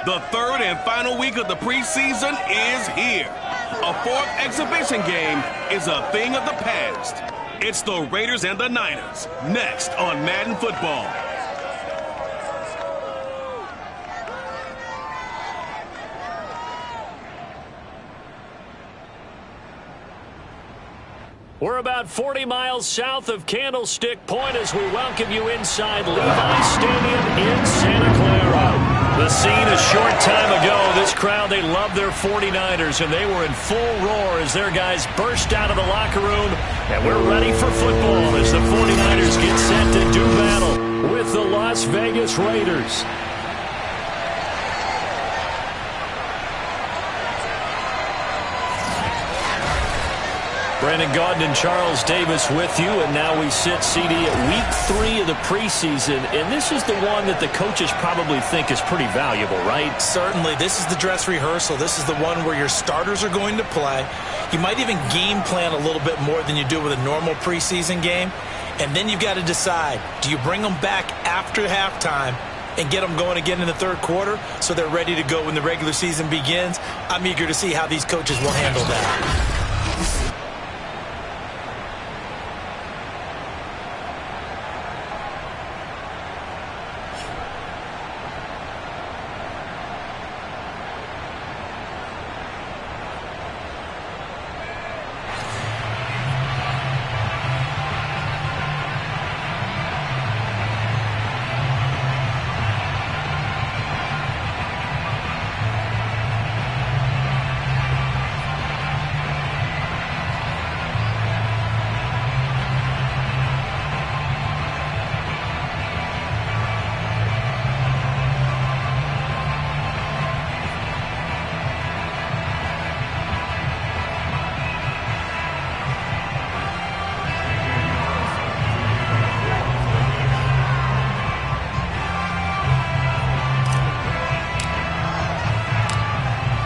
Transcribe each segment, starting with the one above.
The third and final week of the preseason is here. A fourth exhibition game is a thing of the past. It's the Raiders and the Niners, next on Madden Football. We're about 40 miles south of Candlestick Point as we welcome you inside Levi's Stadium in Santa Clara. The scene a short time ago, this crowd, they love their 49ers, and they were in full roar as their guys burst out of the locker room. And we're ready for football as the 49ers get set to do battle with the Las Vegas Raiders. Brandon Gaudin and Charles Davis with you, and now we sit, CD, at week 3 of the preseason, and this is the one that the coaches probably think is pretty valuable, right? Certainly. This is the dress rehearsal. This is the one where your starters are going to play. You might even game plan a little bit more than you do with a normal preseason game, and then you've got to decide, do you bring them back after halftime and get them going again in the third quarter so they're ready to go when the regular season begins? I'm eager to see how these coaches will handle that.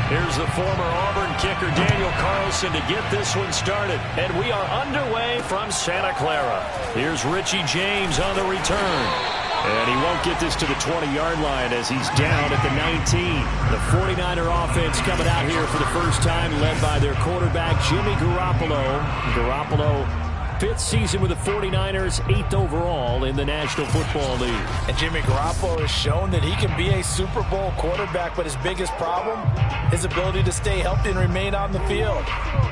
Here's the former Auburn kicker Daniel Carlson to get this one started. And we are underway from Santa Clara. Here's Richie James on the return. And he won't get this to the 20-yard line as he's down at the 19. The 49er offense coming out here for the first time, led by their quarterback, Jimmy Garoppolo. Garoppolo, 5th season with the 49ers, 8th overall in the National Football League. And Jimmy Garoppolo has shown that he can be a Super Bowl quarterback, but his biggest problem, his ability to stay healthy and remain on the field.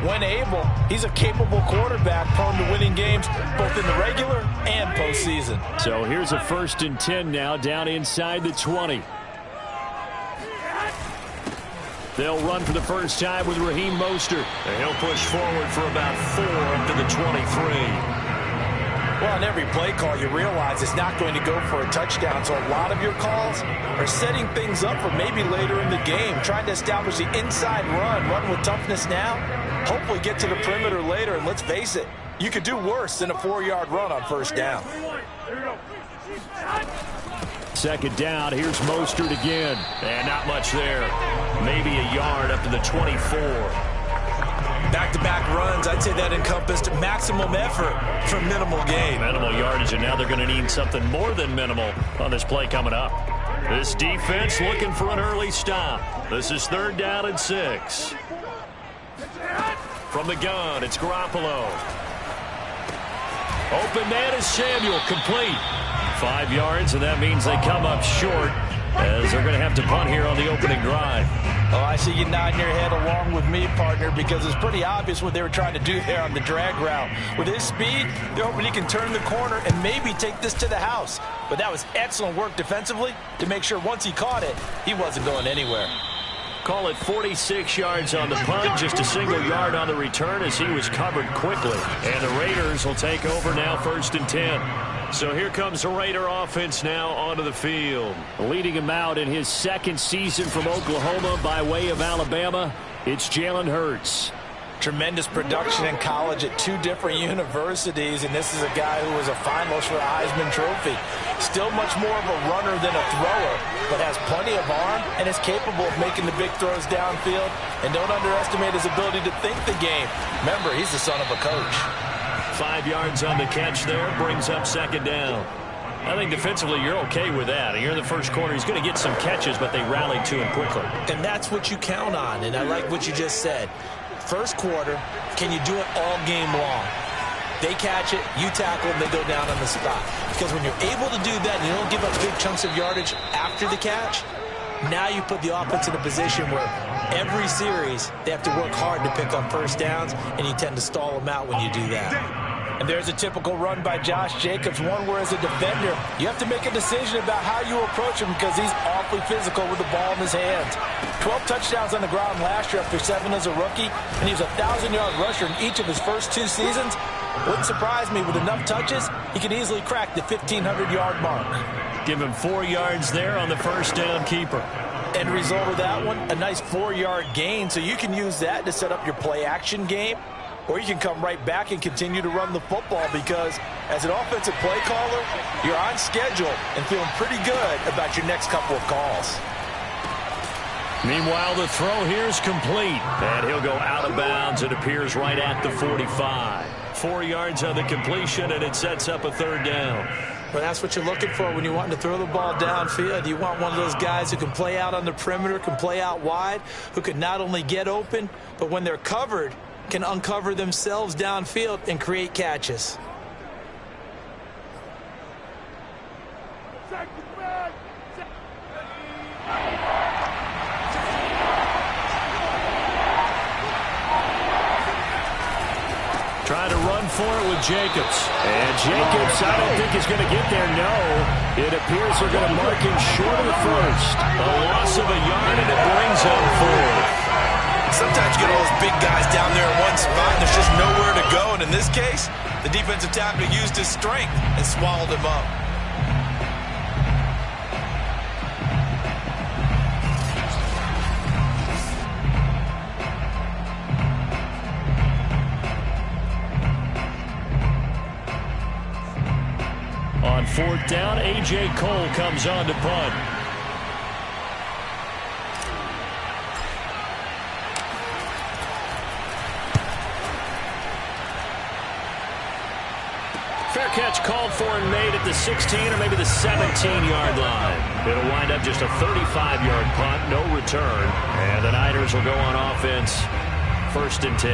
When able, he's a capable quarterback prone to winning games both in the regular and postseason. So here's a 1st and 10 now down inside the 20. They'll run for the first time with Raheem Mostert. And he'll push forward for about 4 up to the 23. Well, on every play call, you realize it's not going to go for a touchdown. So a lot of your calls are setting things up for maybe later in the game, trying to establish the inside run with toughness now, hopefully get to the perimeter later. And let's face it, you could do worse than a 4-yard run on first down. Second down, here's Mostert again. And not much there. Maybe a yard up to the 24. Back-to-back runs, I'd say that encompassed maximum effort for minimal gain. Minimal yardage, and now they're going to need something more than minimal on this play coming up. This defense looking for an early stop. This is 3rd down and 6. From the gun, it's Garoppolo. Open man is Samuel, complete. 5 yards, and that means they come up short as they're going to have to punt here on the opening drive. Oh, I see you nodding your head along with me, partner, because it's pretty obvious what they were trying to do there on the drag route. With his speed, they're hoping he can turn the corner and maybe take this to the house. But that was excellent work defensively to make sure once he caught it, he wasn't going anywhere. Call it 46 yards on the punt, just a single yard on the return as he was covered quickly. And the Raiders will take over now, 1st and 10. So here comes the Raider offense now onto the field. Leading him out in his 2nd season from Oklahoma by way of Alabama, it's Jalen Hurts. Tremendous production in college at 2 different universities, and this is a guy who was a finalist for the Heisman Trophy. Still much more of a runner than a thrower, but has plenty of arm and is capable of making the big throws downfield. And don't underestimate his ability to think the game. Remember, he's the son of a coach. 5 yards on the catch there, brings up 2nd down. I think defensively you're okay with that. And you're in the first quarter. He's going to get some catches, but they rallied to him quickly. And that's what you count on, and I like what you just said. First quarter, can you do it all game long? They catch it, you tackle them, they go down on the spot. Because when you're able to do that and you don't give up big chunks of yardage after the catch, now you put the offense in a position where every series they have to work hard to pick up first downs, and you tend to stall them out when you do that. And there's a typical run by Josh Jacobs, one where as a defender, you have to make a decision about how you approach him because he's awfully physical with the ball in his hands. 12 touchdowns on the ground last year after 7 as a rookie, and he was a 1,000-yard rusher in each of his first 2 seasons. Wouldn't surprise me, with enough touches, he could easily crack the 1,500-yard mark. Give him 4 yards there on the first down keeper. End result of that one, a nice 4-yard gain, so you can use that to set up your play-action game. Or you can come right back and continue to run the football because as an offensive play caller, you're on schedule and feeling pretty good about your next couple of calls. Meanwhile, the throw here is complete. And he'll go out of bounds. It appears right at the 45. 4 yards on the completion, and it sets up a third down. Well, that's what you're looking for when you want to throw the ball downfield. You want one of those guys who can play out on the perimeter, can play out wide, who can not only get open, but when they're covered, can uncover themselves downfield and create catches. Trying to run for it with Jacobs. And Jacobs, I don't think he's going to get there, no. It appears they're going to mark him short of the first. A loss of a yard, and it brings up 4th. Sometimes you get all those big guys down there in one spot, and there's just nowhere to go. And in this case, the defensive tackle used his strength and swallowed him up. On 4th down, A.J. Cole comes on to punt. Fair catch called for and made at the 16 or maybe the 17-yard line. It'll wind up just a 35-yard punt, no return. And the Niners will go on offense, 1st and 10.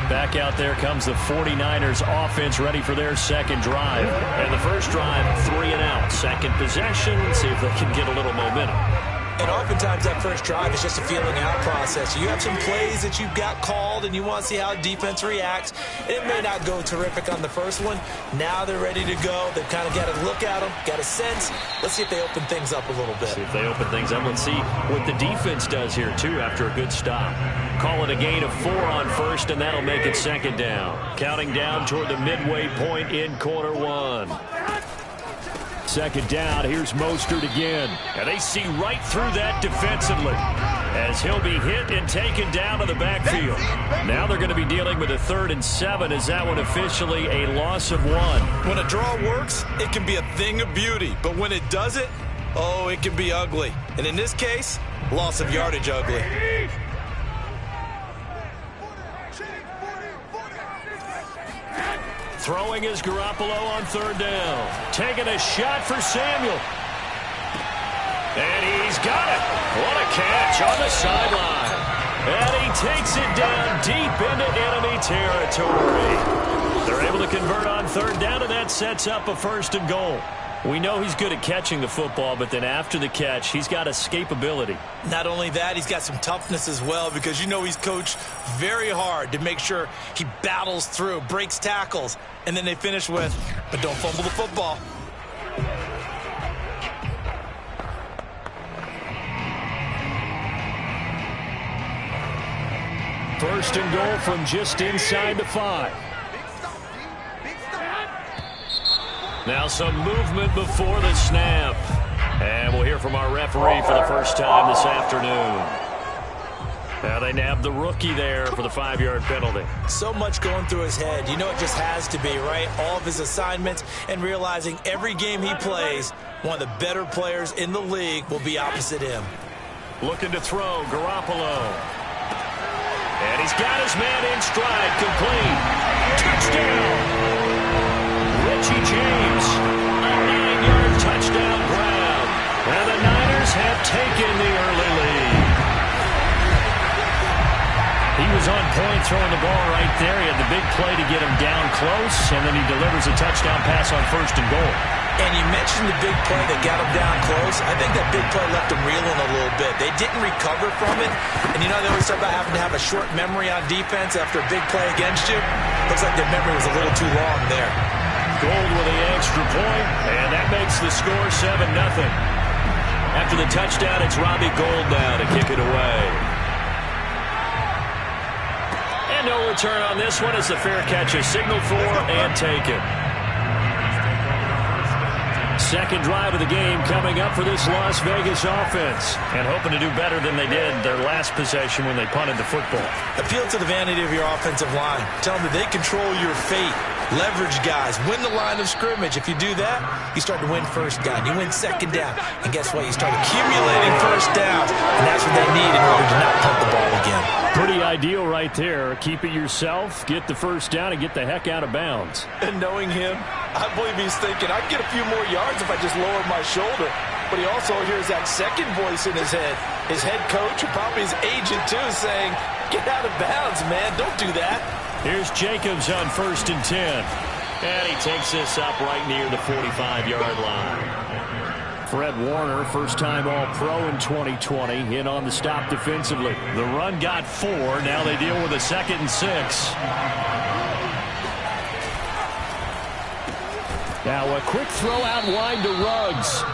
Back out there comes the 49ers offense ready for their second drive. And the first drive, 3 and out. Second possession, see if they can get a little momentum. And oftentimes that first drive is just a feeling out process. You have some plays that you've got called and you want to see how defense reacts. It may not go terrific on the first one. Now they're ready to go. They've kind of got to look at them, got a sense. Let's see if they open things up a little bit. See if they open things up. Let's see what the defense does here, too, after a good stop. Call it a gain of 4 on first, and that'll make it second down. Counting down toward the midway point in quarter 1. Second down, here's Mostert again. And they see right through that defensively as he'll be hit and taken down to the backfield. Now they're going to be dealing with a 3rd and 7. Is that one officially a loss of 1? When a draw works, it can be a thing of beauty. But when it doesn't, oh, it can be ugly. And in this case, loss of yardage ugly. Throwing is Garoppolo on 3rd down. Taking a shot for Samuel. And he's got it. What a catch on the sideline. And he takes it down deep into enemy territory. They're able to convert on 3rd down, and that sets up a 1st and goal. We know he's good at catching the football, but then after the catch, he's got escapability. Not only that, he's got some toughness as well because you know he's coached very hard to make sure he battles through, breaks tackles, and then they finish with, but don't fumble the football. First and goal from just inside the 5. Now some movement before the snap. And we'll hear from our referee for the first time this afternoon. Now they nab the rookie there for the 5-yard penalty. So much going through his head. You know it just has to be, right? All of his assignments and realizing every game he plays, one of the better players in the league will be opposite him. Looking to throw, Garoppolo. And he's got his man in stride, complete. Touchdown! Richie James, a 9-yard on point throwing the ball right there. He had the big play to get him down close, and then he delivers a touchdown pass on 1st and goal. And you mentioned the big play that got him down close. I think that big play left him reeling a little bit. They didn't recover from it. And they always talk about having to have a short memory on defense after a big play against you. Looks like their memory was a little too long there. Gold with the extra point, and that makes the score 7-0. After the touchdown, it's Robbie Gould now to kick it away. And no return on this one as the fair catch is signaled for and taken. Second drive of the game coming up for this Las Vegas offense. And hoping to do better than they did their last possession when they punted the football. Appeal to the vanity of your offensive line. Tell them that they control your fate. Leverage guys. Win the line of scrimmage. If you do that, you start to win first down. You win second down. And guess what? You start accumulating first downs. And that's what they need in order to not punt the ball again. Pretty ideal right there. Keep it yourself, get the first down, and get the heck out of bounds. And knowing him, I believe he's thinking, I'd get a few more yards if I just lower my shoulder. But he also hears that second voice in his head. His head coach, and probably his agent too, saying, get out of bounds, man. Don't do that. Here's Jacobs on 1st and 10. And he takes this up right near the 45-yard line. Fred Warner, first-time All-Pro in 2020, in on the stop defensively. The run got 4. Now they deal with a 2nd and 6. Now a quick throw out wide to Ruggs.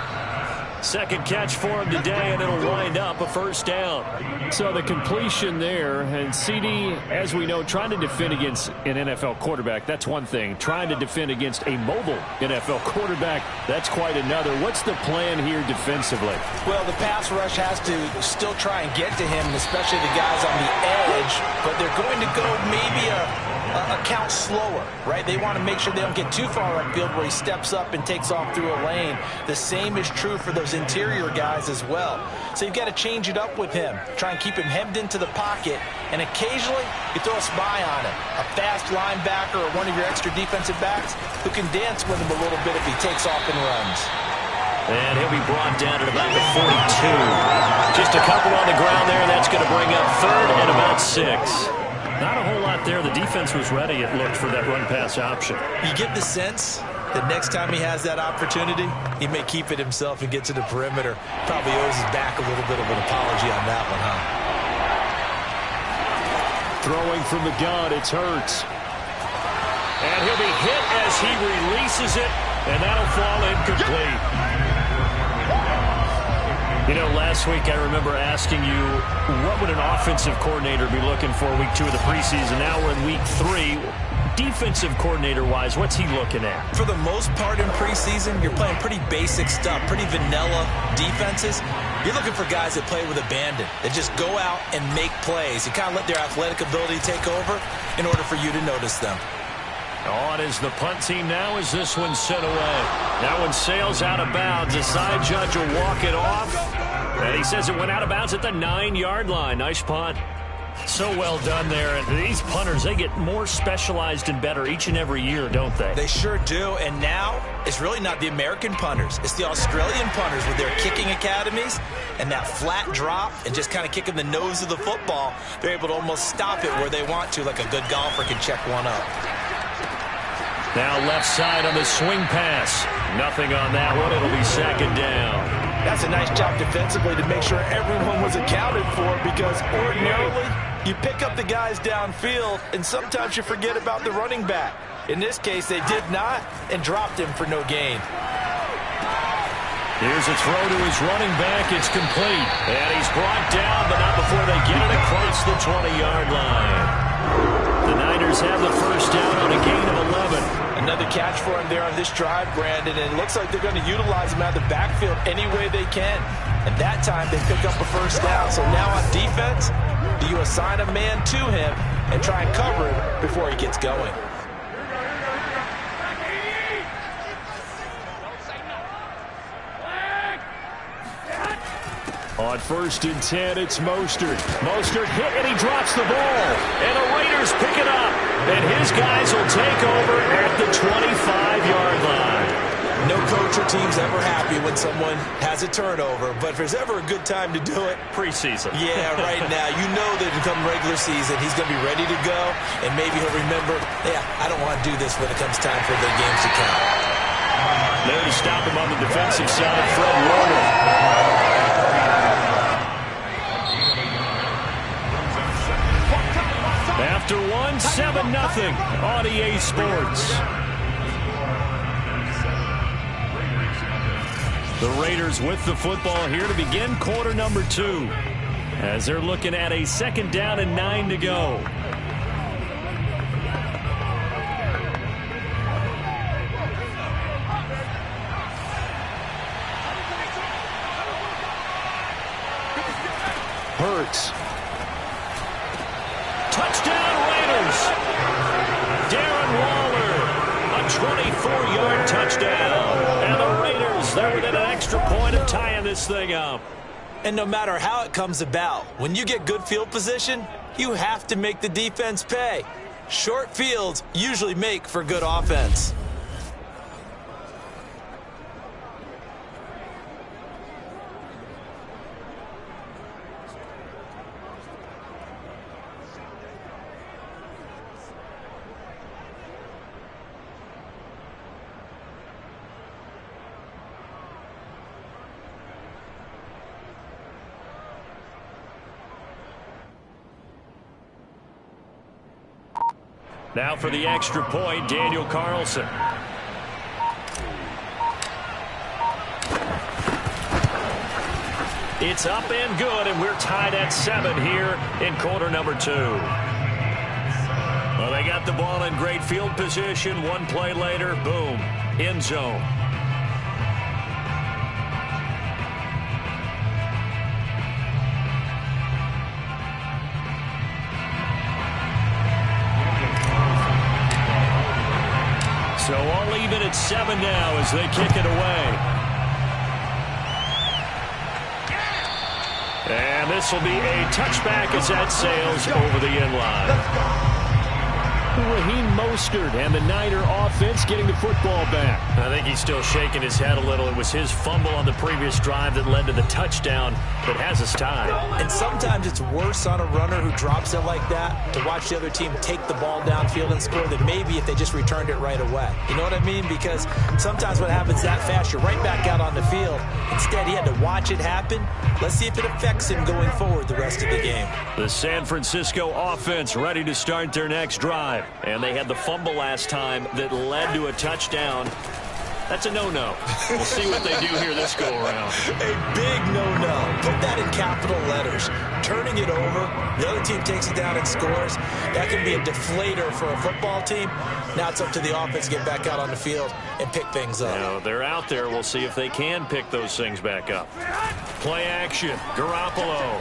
Second catch for him today, and it'll wind up a first down. So the completion there, and CD, as we know, trying to defend against an NFL quarterback, that's one thing. Trying to defend against a mobile NFL quarterback, that's quite another. What's the plan here defensively? Well, the pass rush has to still try and get to him, especially the guys on the edge, but they're going to go maybe a count slower, right? They want to make sure they don't get too far upfield where he steps up and takes off through a lane. The same is true for those interior guys as well. So you've got to change it up with him. Try and keep him hemmed into the pocket, and occasionally you throw a spy on him. A fast linebacker or one of your extra defensive backs who can dance with him a little bit if he takes off and runs. And he'll be brought down at about the 42. Just a couple on the ground there, and that's going to bring up 3rd and about 6. Not a whole lot there. The defense was ready, it looked, for that run-pass option. You get the sense that next time he has that opportunity, he may keep it himself and get to the perimeter. Probably owes his back a little bit of an apology on that one, huh? Throwing from the gun, it's Hurts. And he'll be hit as he releases it, and that'll fall incomplete. You know, last week I remember asking you, what would an offensive coordinator be looking for week 2 of the preseason? Now we're in week 3. Defensive coordinator-wise, what's he looking at? For the most part in preseason, you're playing pretty basic stuff, pretty vanilla defenses. You're looking for guys that play with abandon, that just go out and make plays. You kind of let their athletic ability take over in order for you to notice them. On is the punt team now as this one's sent away. That one sails out of bounds. The side judge will walk it off. And he says it went out of bounds at the 9-yard line. Nice punt. So well done there. And these punters, they get more specialized and better each and every year, don't they? They sure do. And now it's really not the American punters. It's the Australian punters with their kicking academies and that flat drop and just kind of kicking the nose of the football. They're able to almost stop it where they want to, like a good golfer can check one up. Now left side on the swing pass. Nothing on that one. It'll be 2nd down. That's a nice job defensively to make sure everyone was accounted for, because ordinarily you pick up the guys downfield and sometimes you forget about the running back. In this case, they did not and dropped him for no gain. Here's a throw to his running back. It's complete. And he's brought down, but not before they get it across the 20-yard line. The Niners have the first down on a gain of 11. Another catch for him there on this drive, Brandon, and it looks like they're going to utilize him out of the backfield any way they can. And that time they pick up a first down. So now on defense, do you assign a man to him and try and cover him before he gets going? On 1st and 10, it's Mostert. Mostert hit, and he drops the ball. And the Raiders pick it up. And his guys will take over at the 25-yard line. No coach or team's ever happy when someone has a turnover, but if there's ever a good time to do it, preseason. Yeah, right now. You know that come regular season, he's going to be ready to go, and maybe he'll remember, yeah, I don't want to do this when it comes time for the games to count. There to stop him on the defensive side, Fred Warner. After one, 7-0 on EA Sports. The Raiders with the football here to begin quarter number 2. As they're looking at a 2nd down and 9 to go. Hurts. Touchdown Raiders. Darren Waller. A 24-yard touchdown. And the Raiders, they're within an extra point of tying this thing up. And no matter how it comes about, when you get good field position, you have to make the defense pay. Short fields usually make for good offense. Now for the extra point, Daniel Carlson. It's up and good, and we're tied at 7 here in quarter number 2. Well, they got the ball in great field position. One play later, boom, end zone. So all even at 7 now as they kick it away. And this will be a touchback as that sails over the end line. Raheem Mostert and the Niner offense getting the football back. I think he's still shaking his head a little. It was his fumble on the previous drive that led to the touchdown that has us tied. And sometimes it's worse on a runner who drops it like that to watch the other team take the ball downfield and score than maybe if they just returned it right away. You know what I mean? Because sometimes what happens that fast, you're right back out on the field. Instead, he had to watch it happen. Let's see if it affects him going forward the rest of the game. The San Francisco offense ready to start their next drive. And they had the fumble last time that led to a touchdown. That's a no-no. We'll see what they do here this go-around. A big no-no. Put that in capital letters. Turning it over, the other team takes it down and scores. That can be a deflator for a football team. Now it's up to the offense to get back out on the field and pick things up. Now, they're out there. We'll see if they can pick those things back up. Play action. Garoppolo.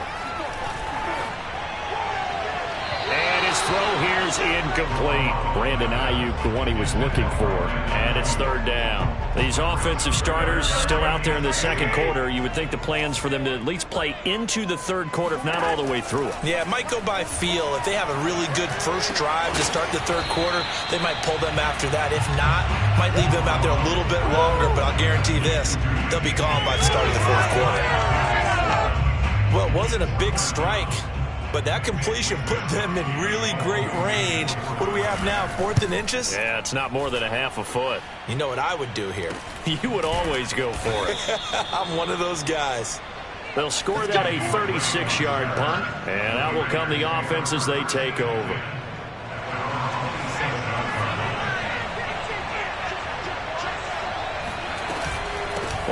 And his throw here is incomplete. Brandon Ayuk, the one he was looking for. And it's 3rd down. These offensive starters still out there in the second quarter. You would think the plans for them to at least play into the 3rd quarter, if not all the way through it. Yeah, it might go by feel. If they have a really good first drive to start the 3rd quarter, they might pull them after that. If not, might leave them out there a little bit longer. But I'll guarantee this, they'll be gone by the start of the 4th quarter. Well, it wasn't a big strike, but that completion put them in really great range. What do we have now, 4th and inches? Yeah, it's not more than a half a foot. You know what I would do here? You would always go for it. I'm one of those guys. They'll score that a 36-yard punt, and out will come the offense as they take over.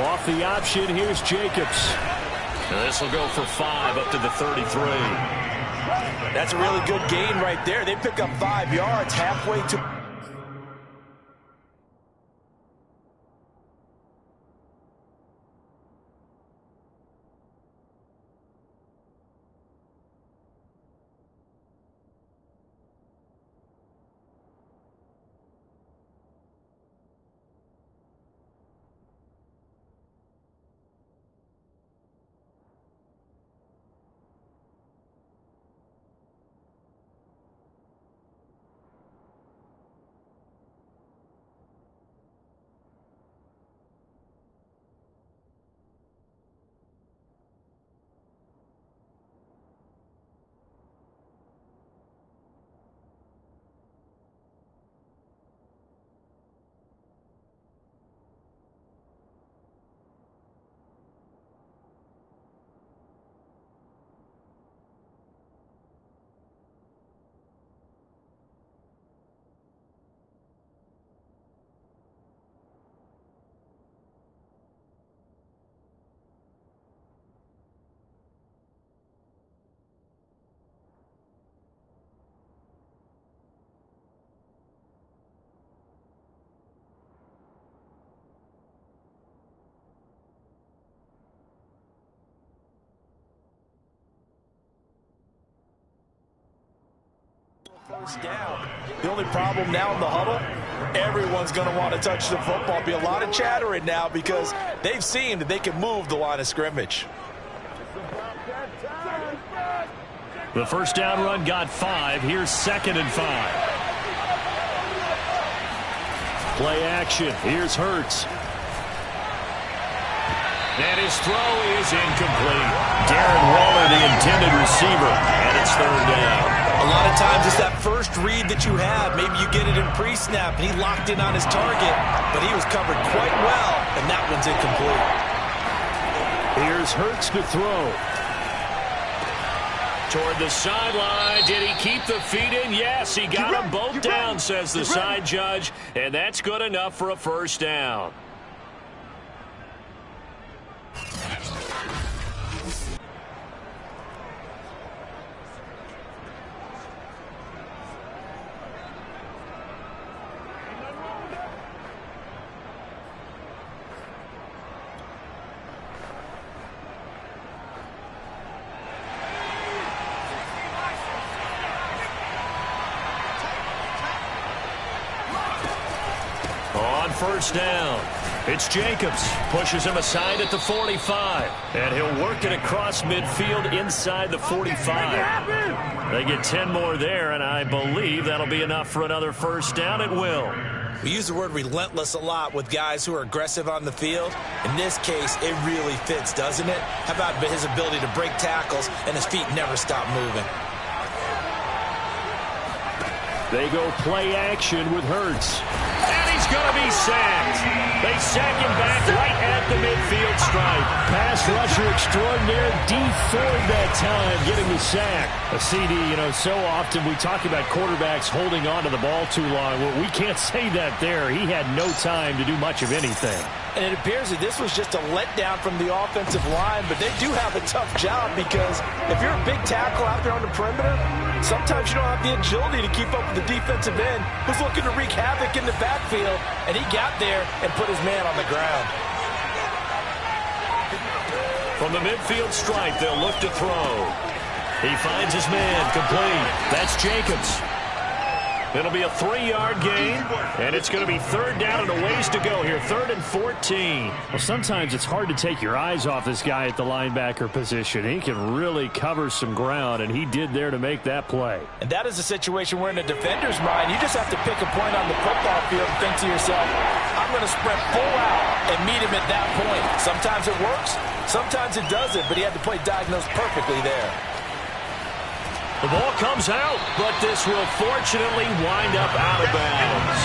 Off the option, here's Jacobs. And this will go for 5 up to the 33. That's a really good gain right there. They pick up 5 yards halfway to... Down. The only problem now in the huddle, everyone's going to want to touch the football. Be a lot of chattering now because they've seen that they can move the line of scrimmage. The first down run got 5. Here's 2nd and 5. Play action. Here's Hurts. And his throw is incomplete. Darren Waller, the intended receiver, and it's 3rd down. A lot of times it's that first read that you have. Maybe you get it in pre-snap, and he locked in on his target, but he was covered quite well, and that one's incomplete. Here's Hurts to throw. Toward the sideline. Did he keep the feet in? Yes, he got them both down, says the side judge, and that's good enough for a first down. First down. It's Jacobs. Pushes him aside at the 45. And he'll work it across midfield inside the 45. They get 10 more there, and I believe that'll be enough for another first down. It will. We use the word relentless a lot with guys who are aggressive on the field. In this case, it really fits, doesn't it? How about his ability to break tackles and his feet never stop moving? They go play action with Hurts. And he's going to be sacked. They sack him back right at the midfield stripe. Pass rusher extraordinaire. D Ford that time getting the sack. A CD, so often we talk about quarterbacks holding on to the ball too long. Well, we can't say that there. He had no time to do much of anything. And it appears that this was just a letdown from the offensive line, but they do have a tough job because if you're a big tackle out there on the perimeter, sometimes you don't have the agility to keep up with the defensive end who's looking to wreak havoc in the backfield, and he got there and put his man on the ground. From the midfield stripe, they'll look to throw. He finds his man, complete. That's Jacobs. It'll be a 3-yard gain, and it's going to be 3rd down and a ways to go here, 3rd and 14. Well, sometimes it's hard to take your eyes off this guy at the linebacker position. He can really cover some ground, and he did there to make that play. And that is a situation where in a defender's mind, you just have to pick a point on the football field and think to yourself, I'm going to sprint full out and meet him at that point. Sometimes it works, sometimes it doesn't, but he had to play diagnosed perfectly there. The ball comes out, but this will fortunately wind up out of bounds.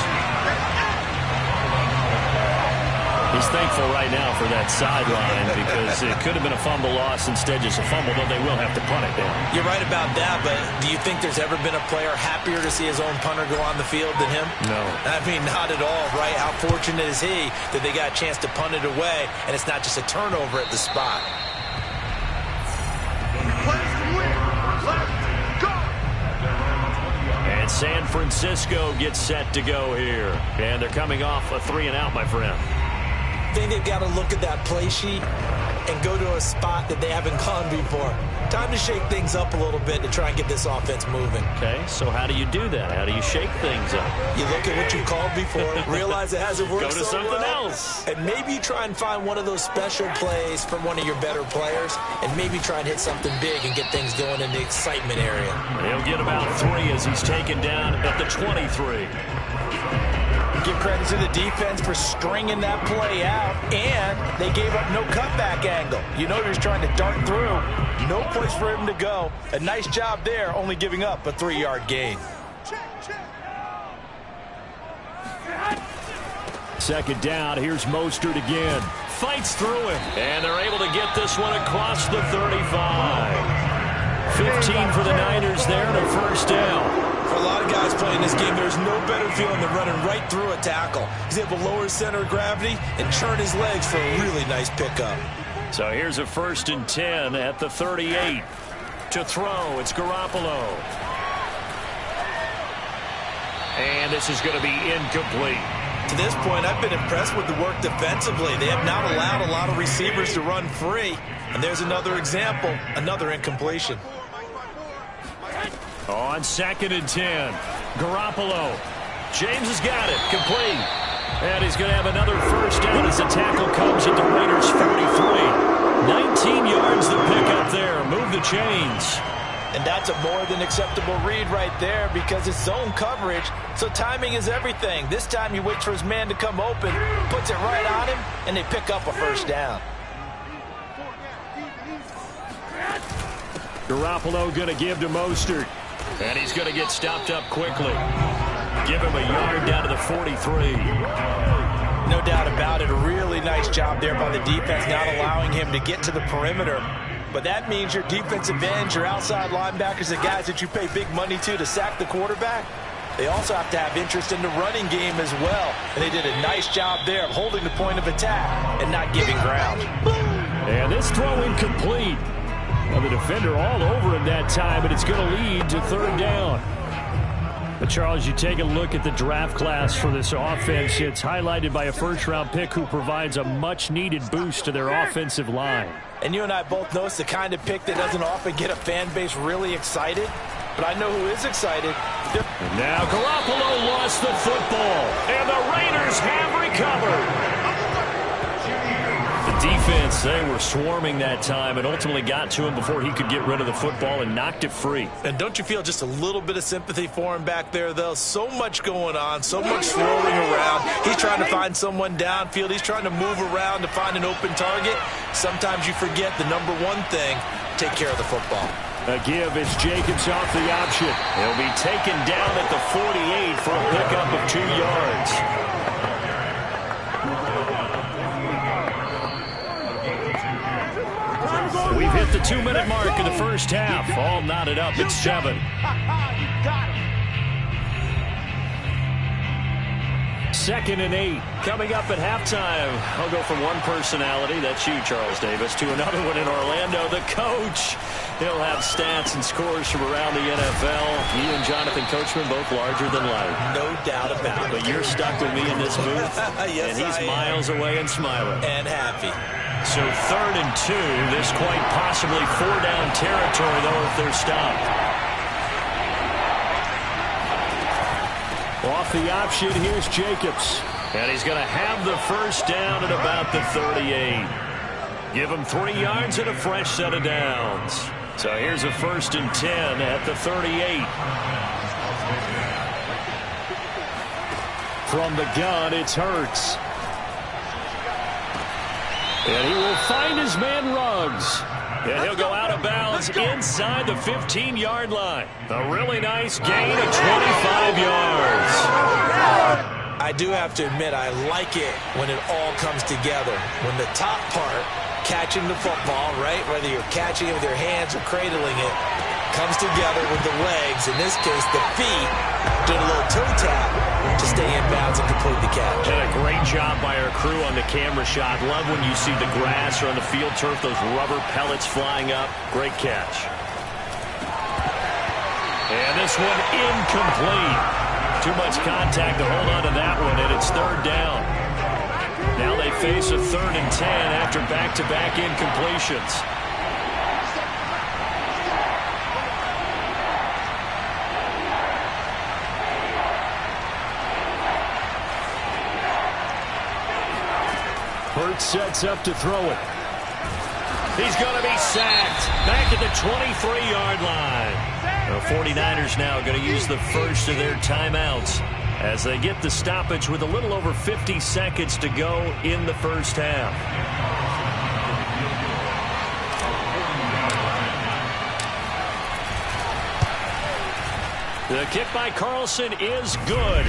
He's thankful right now for that sideline because it could have been a fumble loss, instead just a fumble, though they will have to punt it down. You're right about that, but do you think there's ever been a player happier to see his own punter go on the field than him? No. I mean, not at all, right? How fortunate is he that they got a chance to punt it away, and it's not just a turnover at the spot. And San Francisco gets set to go here. And they're coming off a 3-and-out, my friend. I think they've got to look at that play sheet and go to a spot that they haven't gone before. Time to shake things up a little bit to try and get this offense moving. Okay, so how do you do that? How do you shake things up? You look at what you called before, realize it hasn't worked so well. Go to something else. And maybe you try and find one of those special plays from one of your better players, and maybe try and hit something big and get things going in the excitement area. He'll get about 3 as he's taken down at the 23. Give credit to the defense for stringing that play out, and they gave up no cutback angle. You know he was trying to dart through. No place for him to go. A nice job there, only giving up a 3-yard gain. Second down, here's Mostert again. Fights through him, and they're able to get this one across the 35. 15 for the Niners there and a first down. For a lot of guys playing this game, there's no better feeling than running right through a tackle. He's able to lower his center of gravity and churn his legs for a really nice pickup. So here's a 1st and 10 at the 38. To throw, it's Garoppolo. And this is going to be incomplete. To this point, I've been impressed with the work defensively. They have not allowed a lot of receivers to run free. And there's another example, another incompletion. On 2nd and 10, Garoppolo. James has got it, complete. And he's going to have another first down as the tackle comes at the Raiders' 43. 19 yards to pick up there. Move the chains. And that's a more than acceptable read right there because it's zone coverage, so timing is everything. This time he waits for his man to come open, puts it right on him, and they pick up a first down. Garoppolo going to give to Mostert. And he's going to get stopped up quickly. Give him a yard down to the 43. No doubt about it. A really nice job there by the defense, not allowing him to get to the perimeter. But that means your defensive ends, your outside linebackers, the guys that you pay big money to sack the quarterback, they also have to have interest in the running game as well. And they did a nice job there of holding the point of attack and not giving ground. And this throw incomplete. Well, the defender all over him that time, but it's going to lead to 3rd down. But, Charles, you take a look at the draft class for this offense. It's highlighted by a first-round pick who provides a much-needed boost to their offensive line. And you and I both know it's the kind of pick that doesn't often get a fan base really excited. But I know who is excited. And now Garoppolo lost the football, and the Raiders have recovered. The defense, they were swarming that time and ultimately got to him before he could get rid of the football and knocked it free. And don't you feel just a little bit of sympathy for him back there, though? So much going on, so much swirling around. He's trying to find someone downfield. He's trying to move around to find an open target. Sometimes you forget the number one thing, take care of the football. A give, it's Jacobs off the option. He'll be taken down at the 48 for a pickup of 2 yards. We've hit the 2-minute mark in the first half. All knotted up at 7. Second and 8. Coming up at halftime. I'll go from one personality, that's you, Charles Davis, to another one in Orlando, the coach. He'll have stats and scores from around the NFL. You and Jonathan Coachman both larger than life. No doubt about it. But you're stuck with me in this booth. Yes, and he's miles away and smiling. And happy. So 3rd and 2. This quite possibly 4-down territory, though, if they're stopped. Off the option, here's Jacobs. And he's going to have the first down at about the 38. Give him 3 yards and a fresh set of downs. So here's a 1st and 10 at the 38. From the gun, it's Hurts. And he will find his man Ruggs. And he'll go out of bounds inside the 15-yard line. A really nice gain of 25 yards. I do have to admit, I like it when it all comes together. When the top part, catching the football, right, whether you're catching it with your hands or cradling it, comes together with the legs, in this case the feet, doing a little toe tap to stay in bounds and complete the catch. And a great job by our crew on the camera shot. Love when you see the grass or on the field turf, those rubber pellets flying up. Great catch. And this one incomplete. Too much contact to hold on to that one, and it's 3rd down. Now they face a 3rd and 10 after back-to-back incompletions. Hurts sets up to throw it. He's going to be sacked back at the 23-yard line. The 49ers now going to use the first of their timeouts as they get the stoppage with a little over 50 seconds to go in the first half. The kick by Carlson is good.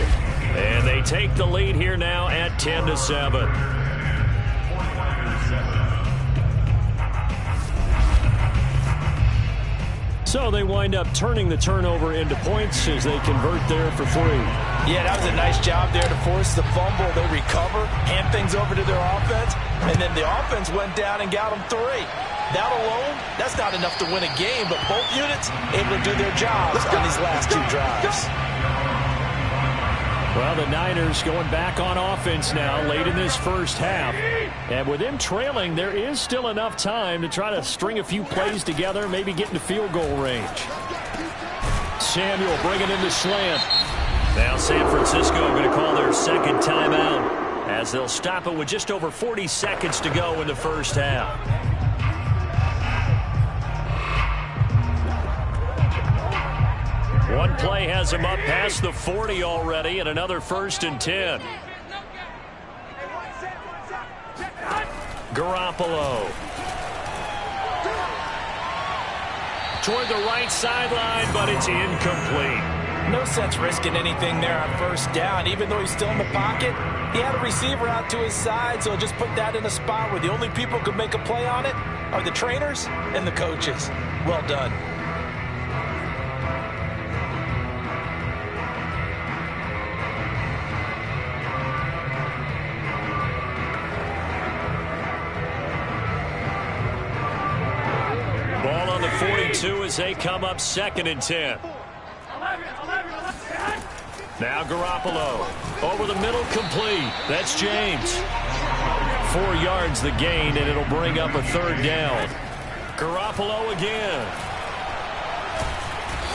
And they take the lead here now at 10-7. So they wind up turning the turnover into points as they convert there for 3. Yeah, that was a nice job there to force the fumble. They recover, hand things over to their offense, and then the offense went down and got them 3. That alone, that's not enough to win a game, but both units able to do their jobs on these last 2 drives. Well, the Niners going back on offense now late in this first half. And with them trailing, there is still enough time to try to string a few plays together, maybe get into field goal range. Samuel bringing in the slant. Now San Francisco going to call their second timeout as they'll stop it with just over 40 seconds to go in the first half. One play has him up past the 40 already, and another 1st and 10. Garoppolo. Toward the right sideline, but it's incomplete. No sense risking anything there on first down. Even though he's still in the pocket, he had a receiver out to his side, so just put that in a spot where the only people who can make a play on it are the trainers and the coaches. Well done. Ball on the 42 as they come up 2nd and 10. Now Garoppolo. Over the middle, complete. That's James. 4 yards the gain, and it'll bring up a 3rd down. Garoppolo again.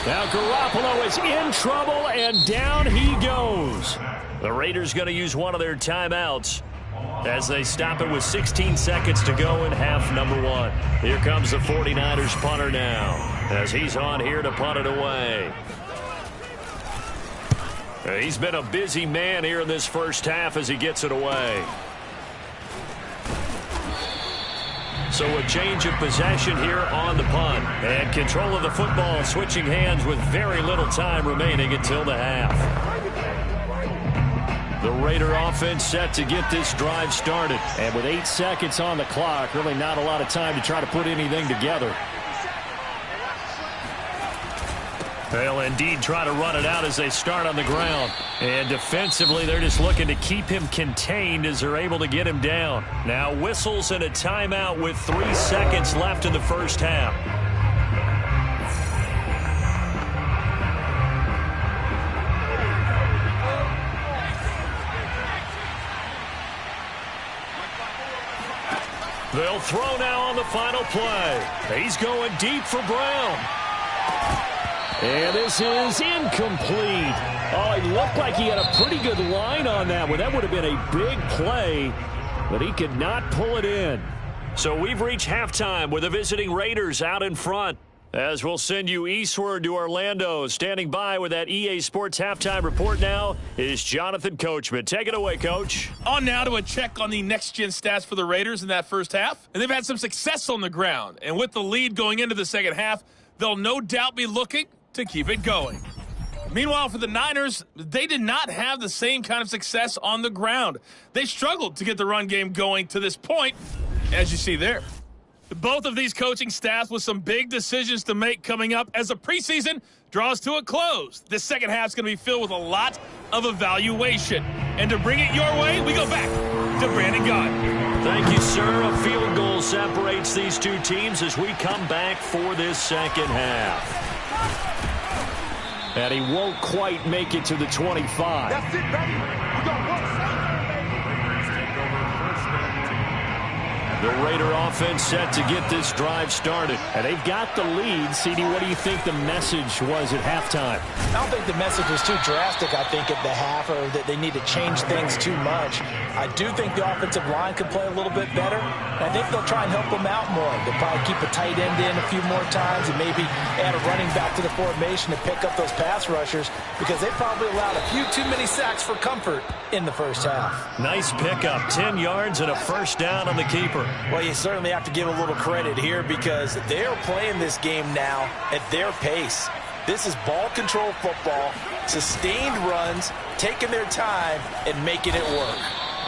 Now Garoppolo is in trouble, and down he goes. The Raiders going to use one of their timeouts as they stop it with 16 seconds to go in half number 1. Here comes the 49ers punter now as he's on here to punt it away. He's been a busy man here in this first half as he gets it away. So a change of possession here on the punt. And control of the football switching hands with very little time remaining until the half. The Raider offense set to get this drive started. And with 8 seconds on the clock, really not a lot of time to try to put anything together. They'll indeed try to run it out as they start on the ground. And defensively, they're just looking to keep him contained as they're able to get him down. Now whistles and a timeout with 3 seconds left in the first half. They'll throw now on the final play. He's going deep for Brown. And this is incomplete. Oh, it looked like he had a pretty good line on that one. That would have been a big play, but he could not pull it in. So we've reached halftime with the visiting Raiders out in front. As we'll send you eastward to Orlando. Standing by with that EA Sports halftime report now is Jonathan Coachman. Take it away, Coach. On now to a check on the next-gen stats for the Raiders in that first half. And they've had some success on the ground. And with the lead going into the second half, they'll no doubt be looking to keep it going. Meanwhile, for the Niners, they did not have the same kind of success on the ground. They struggled to get the run game going to this point, as you see there. Both of these coaching staffs with some big decisions to make coming up as the preseason draws to a close. This second half is going to be filled with a lot of evaluation. And to bring it your way, we go back to Brandon Gaudin. Thank you, sir. A field goal separates these two teams as we come back for this second half. And he won't quite make it to the 25. That's it, baby. We got one. The Raider offense set to get this drive started. And they've got the lead. CD, what do you think the message was at halftime? I don't think the message was too drastic, I think, at the half, or that they need to change things too much. I do think the offensive line could play a little bit better. I think they'll try and help them out more. They'll probably keep a tight end in a few more times and maybe add a running back to the formation to pick up those pass rushers, because they probably allowed a few too many sacks for comfort in the first half. Nice pickup, 10 yards and a first down on the keeper. Well, you certainly have to give a little credit here because they're playing this game now at their pace. This is ball control football, sustained runs, taking their time, and making it work.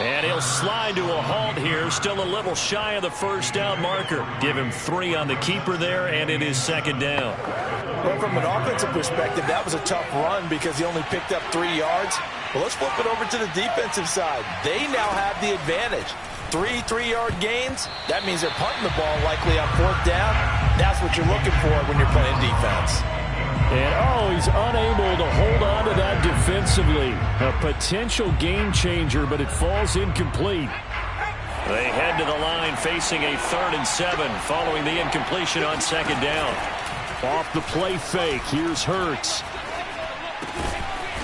And he'll slide to a halt here, still a little shy of the first down marker. Give him 3 on the keeper there, and it is second down. Well, from an offensive perspective, that was a tough run because he only picked up 3 yards. Well, let's flip it over to the defensive side. They now have the advantage. 3 3-yard gains, that means they're punting the ball likely on 4th down. That's what you're looking for when you're playing defense. And, he's unable to hold on to that defensively. A potential game changer, but it falls incomplete. They head to the line facing a 3rd and 7 following the incompletion on second down. Off the play fake, here's Hurts.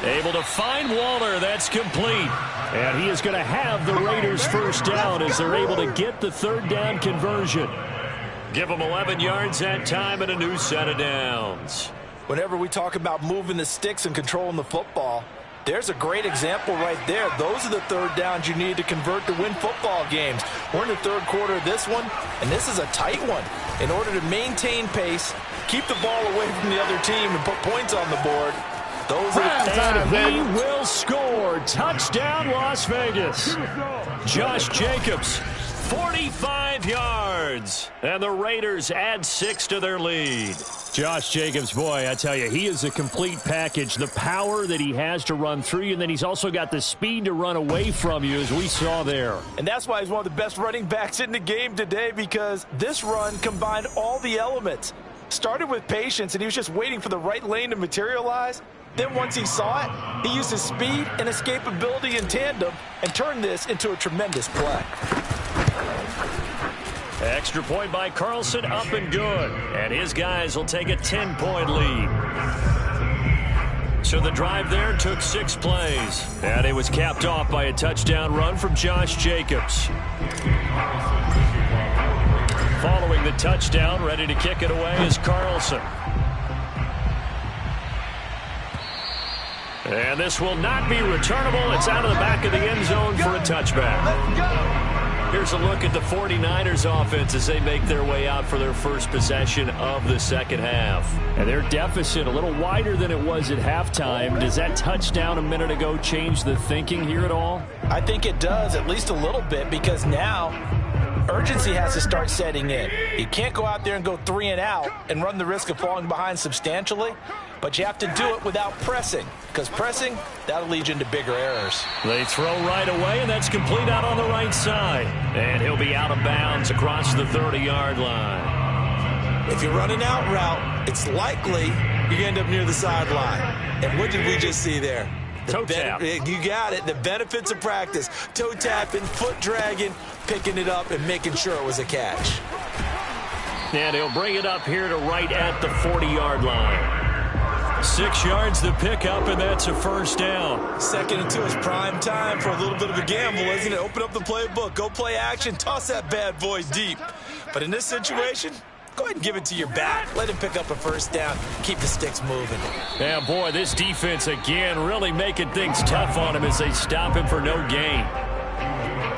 Able to find Waller. That's complete. And he is going to have the Raiders first down as they're able to get the third down conversion. Give them 11 yards that time and a new set of downs. Whenever we talk about moving the sticks and controlling the football, there's a great example right there. Those are the third downs you need to convert to win football games. We're in the third quarter of this one, and this is a tight one. In order to maintain pace, keep the ball away from the other team, and put points on the board, those are the times. And he will score. Touchdown, Las Vegas. Josh Jacobs, 45 yards. And the Raiders add 6 to their lead. Josh Jacobs, boy, I tell you, he is a complete package. The power that he has to run through you, and then he's also got the speed to run away from you, as we saw there. And that's why he's one of the best running backs in the game today, because this run combined all the elements. Started with patience, and he was just waiting for the right lane to materialize. Then once he saw it, he used his speed and escapability in tandem and turned this into a tremendous play. Extra point by Carlson, up and good. And his guys will take a 10-point lead. So the drive there took 6 plays. And it was capped off by a touchdown run from Josh Jacobs. Following the touchdown, ready to kick it away is Carlson. And this will not be returnable. It's out of the back of the end zone for a touchback. Here's a look at the 49ers offense as they make their way out for their first possession of the second half. And their deficit a little wider than it was at halftime. Does that touchdown a minute ago change the thinking here at all? I think it does, at least a little bit, because now urgency has to start setting in. You can't go out there and go 3 and out and run the risk of falling behind substantially, but you have to do it without pressing, because pressing, that'll lead you into bigger errors. They throw right away, and that's complete out on the right side. And he'll be out of bounds across the 30-yard line. If you run an out route, it's likely you end up near the sideline. And what did we just see there? Toe tap. You got it. The benefits of practice. Toe tapping, foot dragging, picking it up, and making sure it was a catch. And he'll bring it up here to right at the 40-yard line. 6 yards the pickup, and that's a first down. 2nd and 2 is prime time for a little bit of a gamble, isn't it? Open up the playbook, go play action, toss that bad boy deep. But in this situation, go ahead and give it to your back. Let him pick up a first down. Keep the sticks moving. Yeah, boy, this defense again really making things tough on him as they stop him for no gain.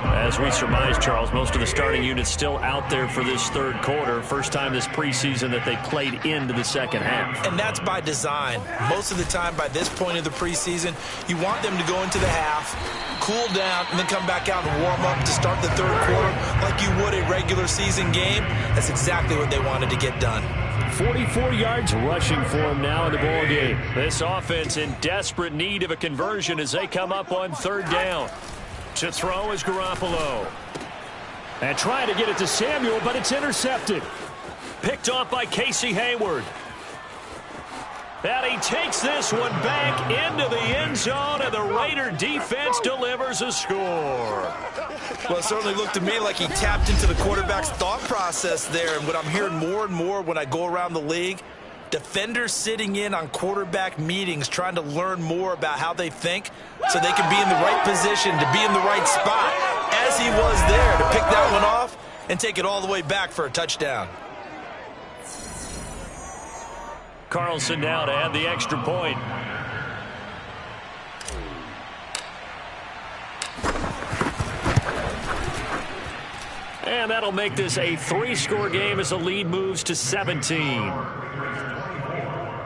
As we surmise, Charles, most of the starting units still out there for this third quarter. First time this preseason that they played into the second half. And that's by design. Most of the time by this point of the preseason, you want them to go into the half, cool down, and then come back out and warm up to start the third quarter like you would a regular season game. That's exactly what they wanted to get done. 44 yards rushing for him now in the ball game. This offense in desperate need of a conversion as they come up on third down. To throw is Garoppolo. And trying to get it to Samuel, but it's intercepted. Picked off by Casey Hayward. And he takes this one back into the end zone, and the Raider defense delivers a score. Well, it certainly looked to me like he tapped into the quarterback's thought process there. And what I'm hearing more and more when I go around the league, defenders sitting in on quarterback meetings trying to learn more about how they think so they can be in the right position to be in the right spot, as he was there to pick that one off and take it all the way back for a touchdown. Carlson now to add the extra point. And that'll make this a 3-score game as the lead moves to 17.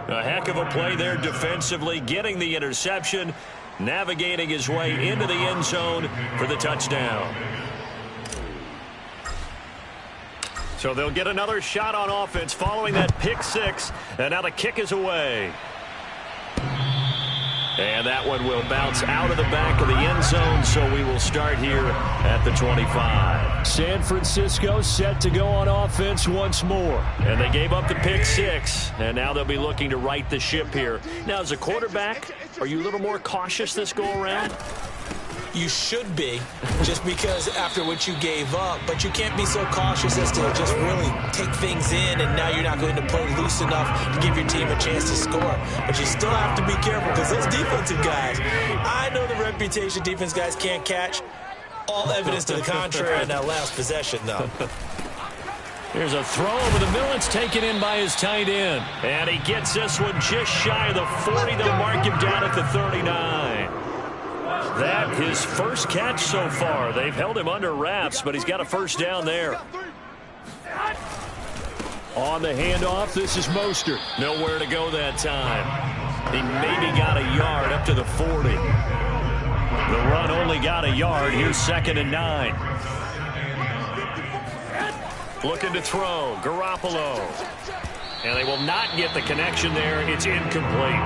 A heck of a play there defensively, getting the interception, navigating his way into the end zone for the touchdown. So they'll get another shot on offense following that pick 6, and now the kick is away. And that one will bounce out of the back of the end zone, so we will start here at the 25. San Francisco set to go on offense once more. And they gave up the pick 6, and now they'll be looking to right the ship here. Now, as a quarterback, are you a little more cautious this go-around? You should be, just because after what you gave up. But you can't be so cautious as to just really take things in, and now you're not going to play loose enough to give your team a chance to score. But you still have to be careful, because those defensive guys, I know the reputation defense guys can't catch. All evidence to the contrary in that last possession, though. Here's a throw over the middle. It's taken in by his tight end. And he gets this one just shy of the 40. They'll mark him down at the 39. That his first catch so far. They've held him under wraps, but he's got a first down there. On the handoff, this is Mostert. Nowhere to go that time. He maybe got a yard up to the 40. The run only got a yard. Here's 2nd and 9. Looking to throw. Garoppolo. And they will not get the connection there. It's incomplete.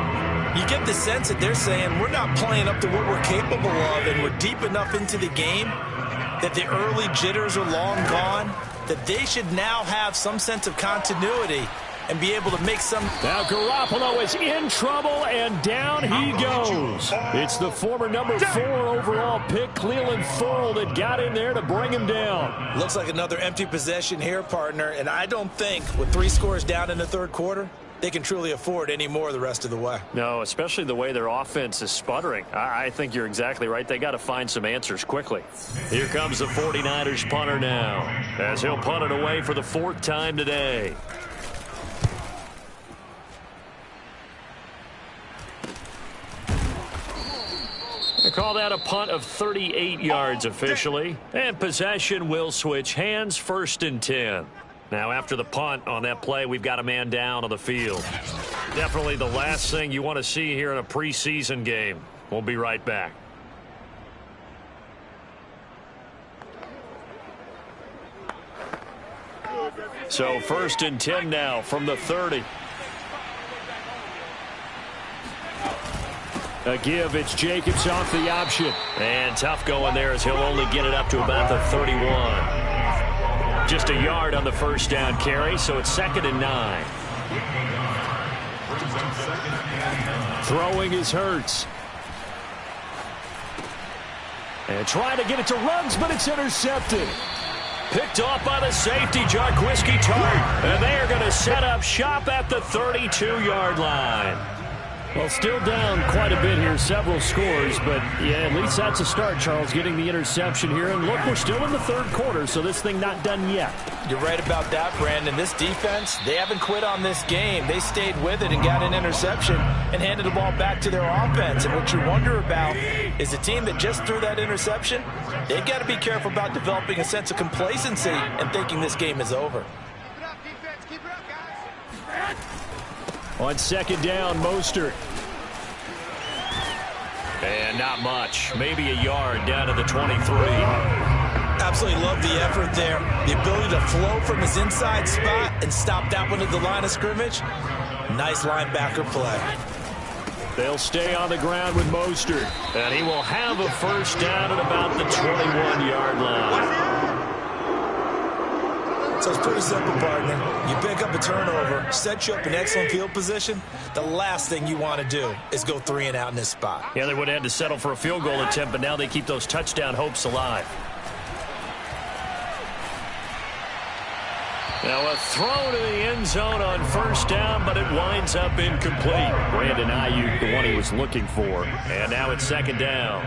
You get the sense that they're saying we're not playing up to what we're capable of, and we're deep enough into the game that the early jitters are long gone, that they should now have some sense of continuity and be able to make some. Now Garoppolo is in trouble, and down he goes. It's the former number 4 overall pick, Cleveland Thorle, that got in there to bring him down. Looks like another empty possession here, partner, and I don't think with 3 scores down in the third quarter, they can truly afford any more the rest of the way. No, especially the way their offense is sputtering. I think you're exactly right. They got to find some answers quickly. Here comes the 49ers punter now, as he'll punt it away for the 4th time today. They call that a punt of 38 yards officially. And possession will switch hands, 1st and 10. Now after the punt on that play, we've got a man down on the field. Definitely the last thing you want to see here in a preseason game. We'll be right back. So 1st and 10 now from the 30. A give, it's Jacobs off the option. And tough going there as he'll only get it up to about the 31. Just a yard on the first down carry, so it's 2nd and 9. Throwing is Hurts. And trying to get it to Ruggs, but it's intercepted. Picked off by the safety, Jarquiski Tart. And they are going to set up shop at the 32-yard line. Well, still down quite a bit here, several scores, but yeah, at least that's a start, Charles, getting the interception here. And look, we're still in the third quarter, so this thing not done yet. You're right about that, Brandon. This defense, they haven't quit on this game. They stayed with it and got an interception and handed the ball back to their offense. And what you wonder about is a team that just threw that interception, they've got to be careful about developing a sense of complacency and thinking this game is over. On 2nd down, Mostert. And not much. Maybe a yard down to the 23. Absolutely love the effort there. The ability to flow from his inside spot and stop that one at the line of scrimmage. Nice linebacker play. They'll stay on the ground with Mostert. And he will have a first down at about the 21-yard line. So it's pretty simple, partner. You pick up a turnover, set you up in excellent field position. The last thing you want to do is go 3 and out in this spot. Yeah, they would have had to settle for a field goal attempt, but now they keep those touchdown hopes alive. Now a throw to the end zone on 1st down, but it winds up incomplete. Brandon Ayuk, the one he was looking for. And now it's 2nd down.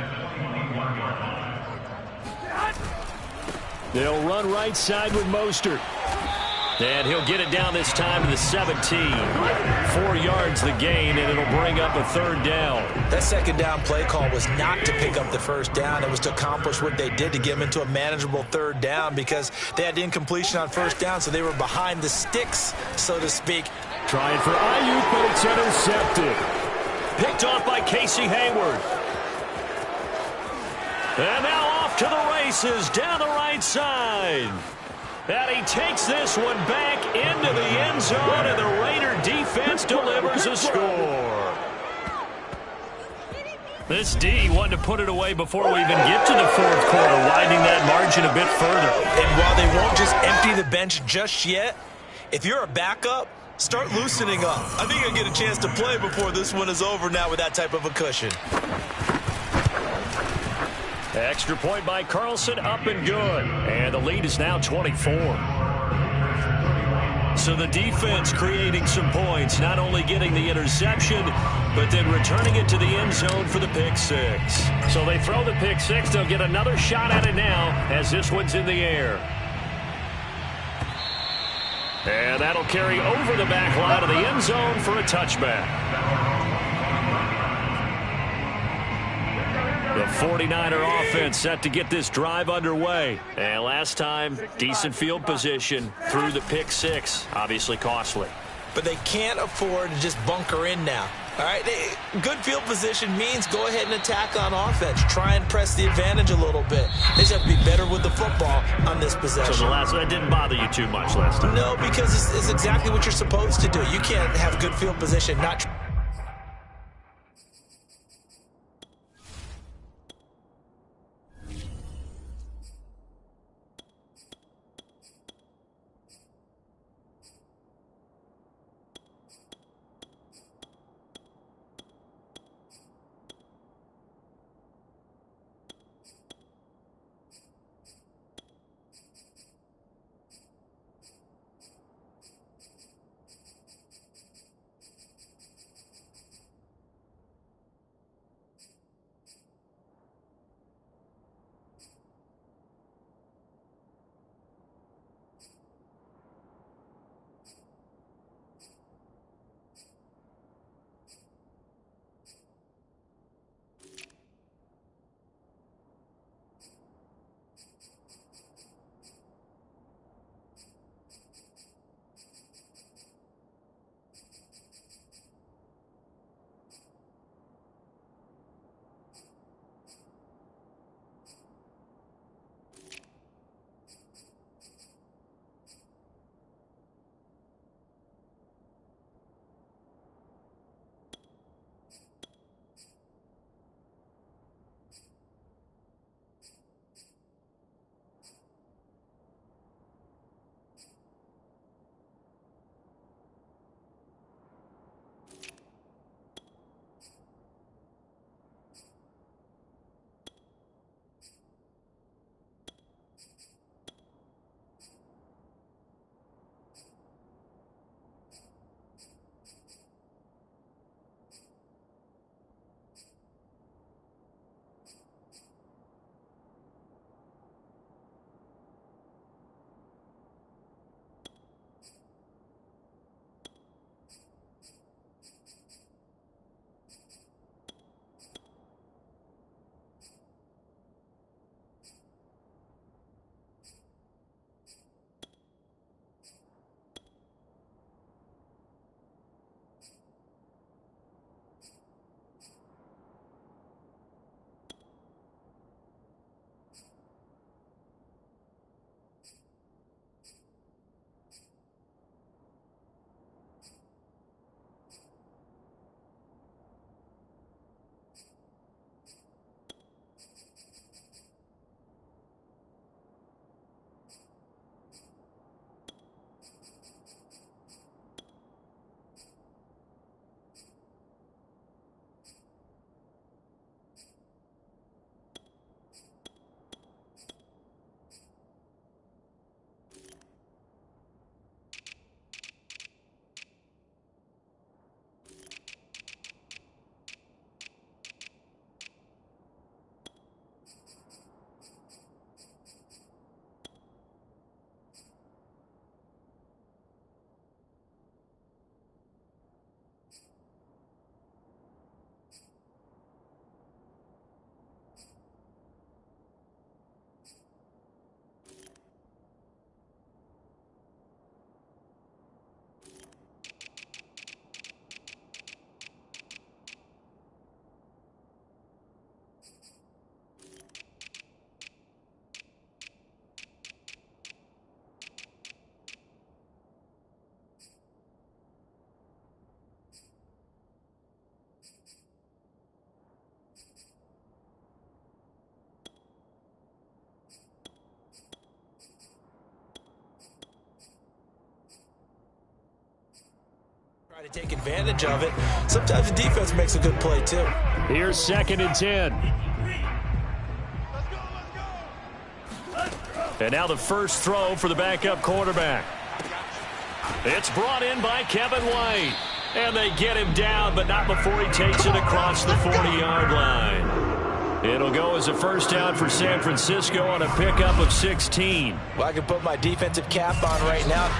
They'll run right side with Mostert. And he'll get it down this time to the 17. 4 yards the gain, and it'll bring up a 3rd down. That 2nd down play call was not to pick up the 1st down. It was to accomplish what they did to get them into a manageable 3rd down because they had incompletion on 1st down, so they were behind the sticks, so to speak. Trying for Ayuk, but it's intercepted. Picked off by Casey Hayward. And now off to the races down the right side. And he takes this one back into the end zone, and the Raider defense delivers a score. This D wanted to put it away before we even get to the 4th quarter, widening that margin a bit further. And while they won't just empty the bench just yet, if you're a backup, start loosening up. I think you'll get a chance to play before this one is over now with that type of a cushion. Extra point by Carlson, up and good. And the lead is now 24. So the defense creating some points, not only getting the interception, but then returning it to the end zone for the pick six. So they throw the pick six. They'll get another shot at it now as this one's in the air. And that'll carry over the back line of the end zone for a touchback. The 49er offense set to get this drive underway. And last time, decent field position through the pick six. Obviously costly. But they can't afford to just bunker in now. All right, good field position means go ahead and attack on offense. Try and press the advantage a little bit. They just have to be better with the football on this possession. So that didn't bother you too much last time? No, because it's exactly what you're supposed to do. You can't have good field position, not try to take advantage of it. Sometimes the defense makes a good play, too. Here's 2nd and 10. And now the first throw for the backup quarterback. It's brought in by Kevin White. And they get him down, but not before he takes it across the 40-yard line. It'll go as a first down for San Francisco on a pickup of 16. Well, I can put my defensive cap on right now.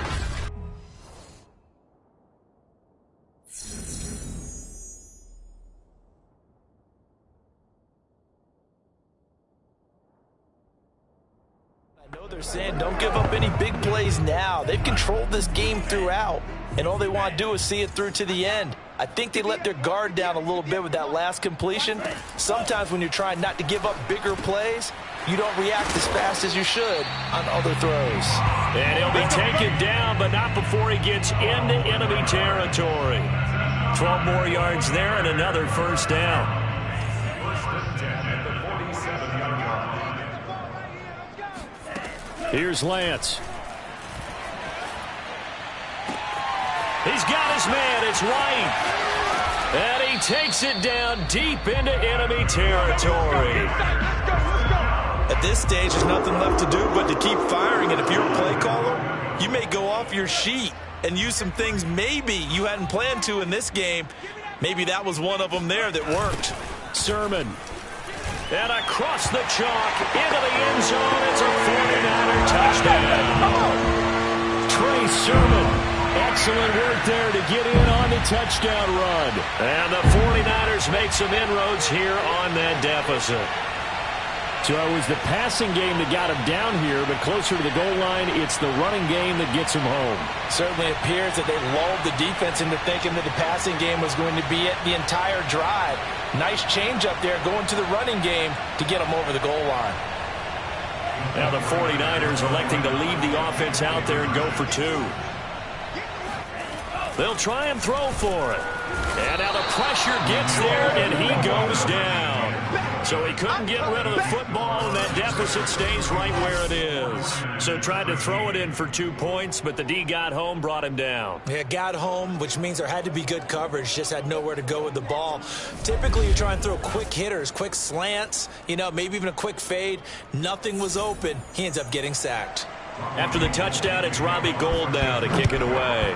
They're saying don't give up any big plays now. They've controlled this game throughout, and all they want to do is see it through to the end. I think they let their guard down a little bit with that last completion. Sometimes when you're trying not to give up bigger plays, you don't react as fast as you should on other throws. And he'll be taken down, but not before he gets into enemy territory. 12 more yards there and another first down. Here's Lance. He's got his man. It's White. And he takes it down deep into enemy territory. At this stage, there's nothing left to do but to keep firing. And if you're a play caller, you may go off your sheet and use some things maybe you hadn't planned to in this game. Maybe that was one of them there that worked. Sermon. And across the chalk into the end zone. It's a 49er touchdown. Trey Sermon. Excellent work there to get in on the touchdown run. And the 49ers make some inroads here on that deficit. So it was the passing game that got him down here, but closer to the goal line, it's the running game that gets him home. Certainly appears that they lulled the defense into thinking that the passing game was going to be it the entire drive. Nice change up there going to the running game to get them over the goal line. Now the 49ers electing to leave the offense out there and go for two. They'll try and throw for it. And now the pressure gets there, and he goes down. So he couldn't get rid of the football, and that deficit stays right where it is. So tried to throw it in for 2 points, but the D got home, brought him down. Yeah, got home, which means there had to be good coverage. Just had nowhere to go with the ball. Typically, you try and throw quick hitters, quick slants, maybe even a quick fade. Nothing was open. He ends up getting sacked. After the touchdown, it's Robbie Gould now to kick it away.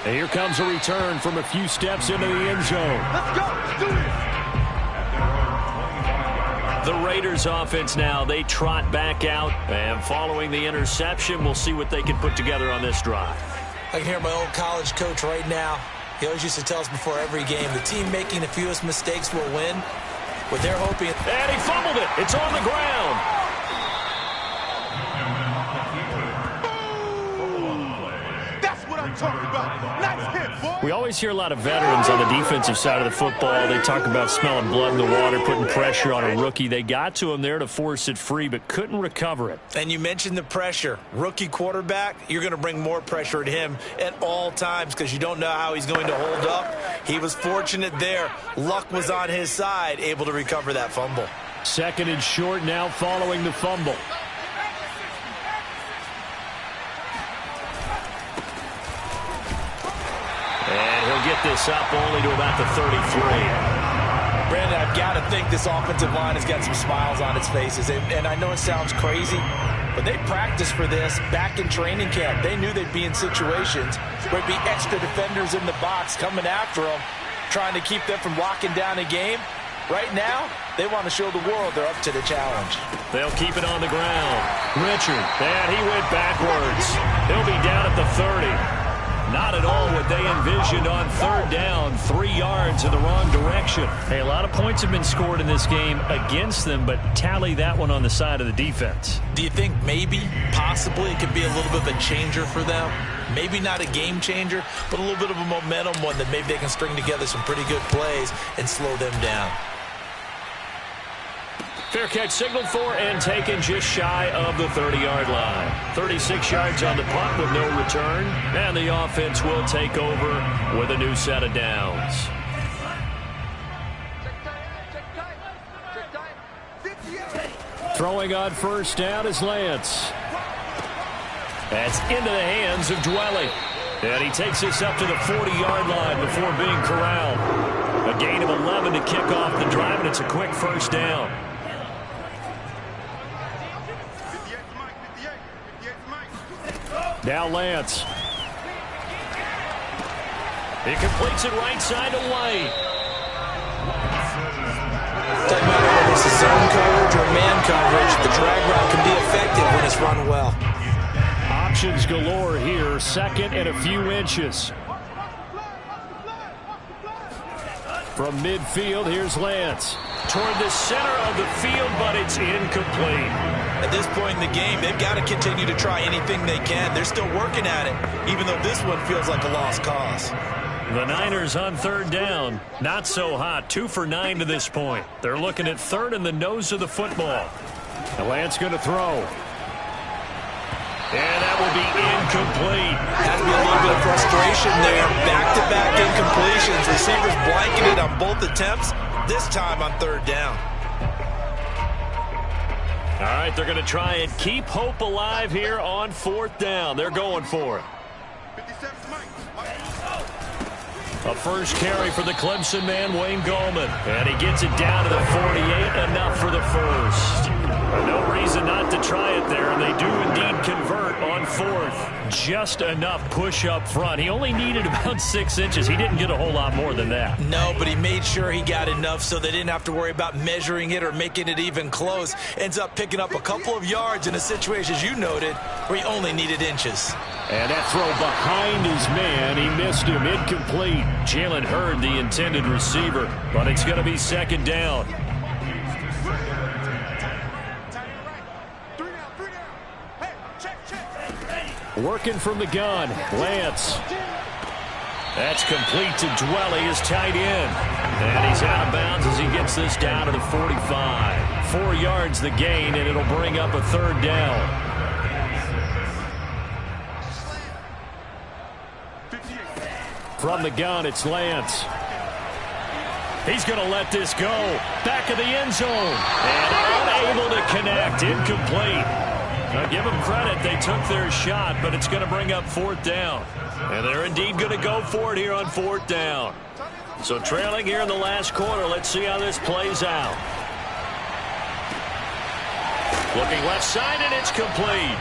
And here comes a return from a few steps into the end zone. Let's go. Let's do this. The Raiders offense now, they trot back out. And following the interception, we'll see what they can put together on this drive. I can hear my old college coach right now. He always used to tell us before every game, the team making the fewest mistakes will win. What they're hoping. And he fumbled it. It's on the ground. Nice hit, boy. We always hear a lot of veterans on the defensive side of the football. They talk about smelling blood in the water, putting pressure on a rookie. They got to him there to force it free, but couldn't recover it. And you mentioned the pressure. Rookie quarterback, you're going to bring more pressure at him at all times because you don't know how he's going to hold up. He was fortunate there. Luck was on his side, able to recover that fumble. Second and short now following the fumble. And he'll get this up only to about the 33. Brandon, I've got to think this offensive line has got some smiles on its faces. And I know it sounds crazy, but they practiced for this back in training camp. They knew they'd be in situations where there'd be extra defenders in the box coming after them, trying to keep them from locking down a game. Right now, they want to show the world they're up to the challenge. They'll keep it on the ground. Richard, and he went backwards. He'll be down at the 30. Not at all what they envisioned on third down. 3 yards in the wrong direction. Hey, a lot of points have been scored in this game against them, but tally that one on the side of the defense. Do you think maybe, possibly, it could be a little bit of a changer for them? Maybe not a game changer, but a little bit of a momentum one that maybe they can string together some pretty good plays and slow them down. Fair catch signaled for and taken just shy of the 30-yard line. 36 yards on the punt with no return. And the offense will take over with a new set of downs. Throwing on first down is Lance. That's into the hands of Dwelly. And he takes this up to the 40-yard line before being corralled. A gain of 11 to kick off the drive, and it's a quick first down. Now Lance. He completes it right side to White. Doesn't matter whether this is zone coverage or man coverage, the drag route can be effective when it's run well. Options galore here, second and a few inches. From midfield, here's Lance. Toward the center of the field, but it's incomplete. At this point in the game, they've got to continue to try anything they can. They're still working at it, even though this one feels like a lost cause. The Niners on third down. Not so hot. 2 for 9 to this point. They're looking at third in the nose of the football. And Lance going to throw. And that will be incomplete. Has to be a little bit of frustration there. Back-to-back incompletions. Receivers blanketed on both attempts, this time on third down. All right, they're going to try and keep hope alive here on fourth down. They're going for it. A first carry for the Clemson man, Wayne Gallman. And he gets it down to the 48, enough for the first. No reason not to try it there, and they do indeed convert on fourth. Just enough push up front. He only needed about 6 inches. He didn't get a whole lot more than that. No, but he made sure he got enough so they didn't have to worry about measuring it or making it even close. Ends up picking up a couple of yards in a situation, as you noted, where he only needed inches. And that throw behind his man, he missed him, incomplete. Jalen Hurd, the intended receiver, but it's going to be second down. Working from the gun, Lance. That's complete to Dwelly, his tight end. And he's out of bounds as he gets this down to the 45. 4 yards the gain, and it'll bring up a third down. From the gun, it's Lance. He's going to let this go. Back of the end zone. And unable to connect. Incomplete. Now give them credit. They took their shot, but it's going to bring up fourth down. And they're indeed going to go for it here on fourth down. So trailing here in the last quarter. Let's see how this plays out. Looking left side, and it's complete.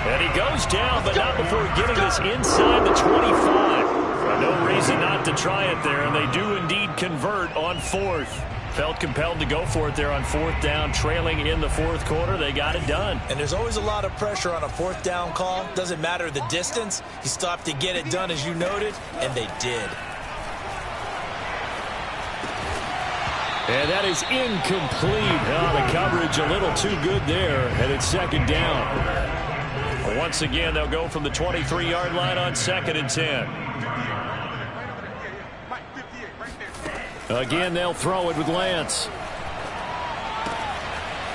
And he goes down, but not before getting this inside the 25. No reason not to try it there, and they do indeed convert on fourth. Felt compelled to go for it there on fourth down, trailing in the fourth quarter. They got it done. And there's always a lot of pressure on a fourth down call. Doesn't matter the distance. You still have to get it done, as you noted, and they did. And that is incomplete. Oh, the coverage a little too good there, and it's second down. Once again, they'll go from the 23-yard line on second and 10. Again, they'll throw it with Lance.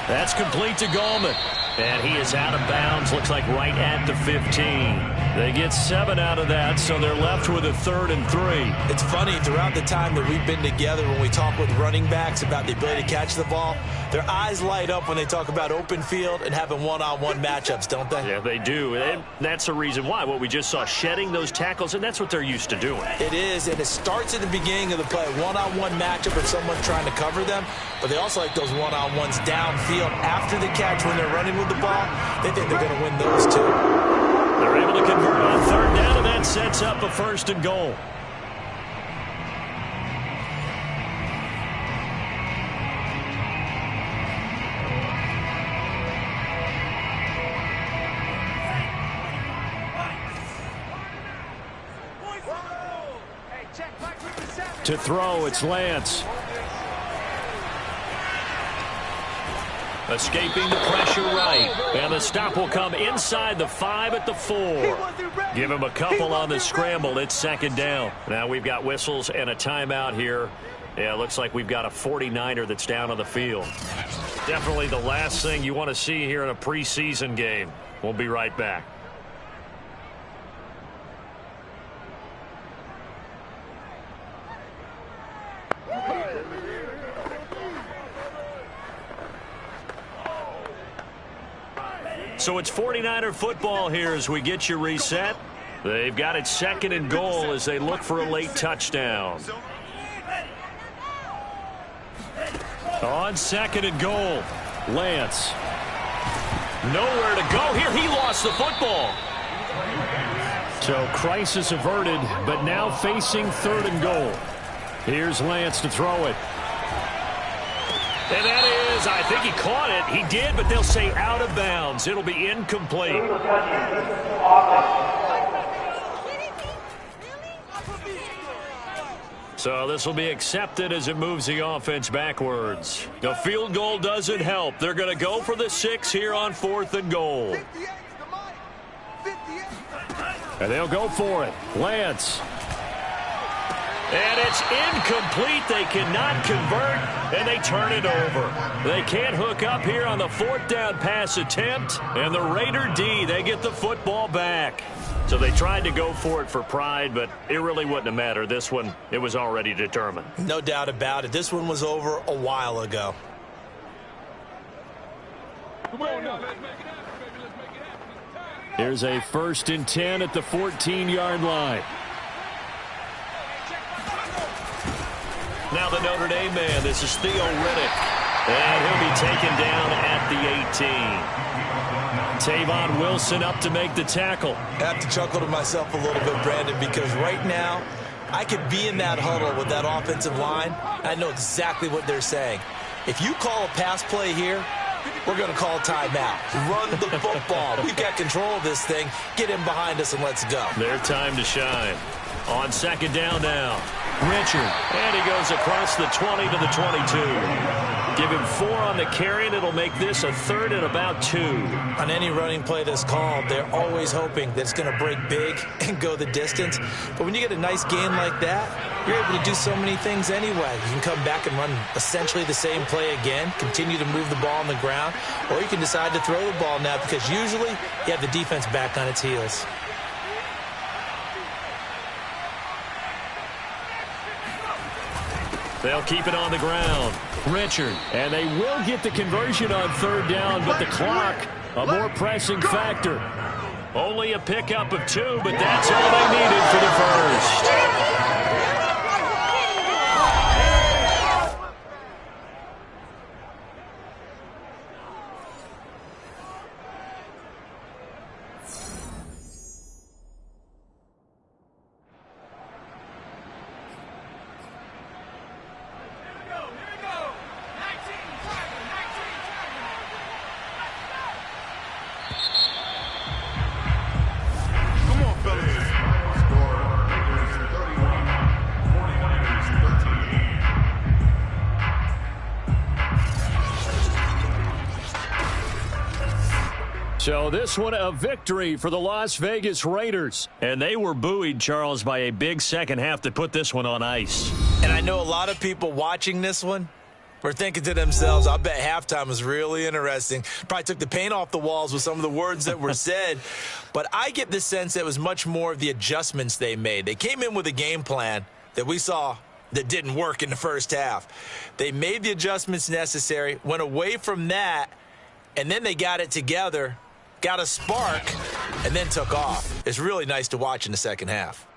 That's complete to Gallman. And he is out of bounds, looks like right at the 15. They get 7 out of that, so they're left with a 3rd and 3. It's funny, throughout the time that we've been together, when we talk with running backs about the ability to catch the ball, their eyes light up when they talk about open field and having one-on-one matchups, don't they? Yeah, they do. And that's the reason why. What we just saw, shedding those tackles, and that's what they're used to doing. It is, and it starts at the beginning of the play. One-on-one matchup if someone's trying to cover them, but they also like those one-on-ones downfield after the catch when they're running with the ball. They think they're going to win those too. They're able to convert on third down, and that sets up a 1st and goal. To throw, it's Lance. Escaping the pressure right. And the stop will come inside the 5 at the 4. Give him a couple on the scramble. It's second down. Now we've got whistles and a timeout here. Yeah, it looks like we've got a 49er that's down on the field. Definitely the last thing you want to see here in a preseason game. We'll be right back. So it's 49er football here as we get you reset. They've got it 2nd and goal as they look for a late touchdown. On 2nd and goal, Lance. Nowhere to go here. He lost the football. So crisis averted, but now facing 3rd and goal. Here's Lance to throw it. And that is, I think he caught it. He did, but they'll say out of bounds. It'll be incomplete. So this will be accepted as it moves the offense backwards. The field goal doesn't help. They're going to go for the 6 here on 4th and goal. And they'll go for it. Lance. And it's incomplete. They cannot convert, and they turn it over. They can't hook up here on the 4th down pass attempt, and the Raider D, they get the football back. So they tried to go for it for pride, but it really wouldn't have mattered. This one, it was already determined. No doubt about it. This one was over a while ago. Here's a 1st and 10 at the 14-yard line. Now the Notre Dame man, this is Theo Riddick. And he'll be taken down at the 18. Tavon Wilson up to make the tackle. I have to chuckle to myself a little bit, Brandon, because right now I could be in that huddle with that offensive line. I know exactly what they're saying. If you call a pass play here, we're going to call timeout. Run the football. We've got control of this thing. Get him behind us and let's go. Their time to shine. On 2nd down now. Richard. And he goes across the 20 to the 22. Give him 4 on the carry, and it'll make this a 3rd and about 2. On any running play that's called, they're always hoping that it's going to break big and go the distance. But when you get a nice gain like that, you're able to do so many things anyway. You can come back and run essentially the same play again, continue to move the ball on the ground, or you can decide to throw the ball now because usually you have the defense back on its heels. They'll keep it on the ground. Richard. And they will get the conversion on 3rd down, but the clock, a more pressing factor. Only a pickup of 2, but that's all they needed for the first. So this one a victory for the Las Vegas Raiders. And they were buoyed, Charles, by a big second half that put this one on ice. And I know a lot of people watching this one were thinking to themselves, I bet halftime was really interesting. Probably took the paint off the walls with some of the words that were said. But I get the sense that it was much more of the adjustments they made. They came in with a game plan that we saw that didn't work in the first half. They made the adjustments necessary, went away from that, and then they got it together, got a spark, and then took off. It's really nice to watch in the second half.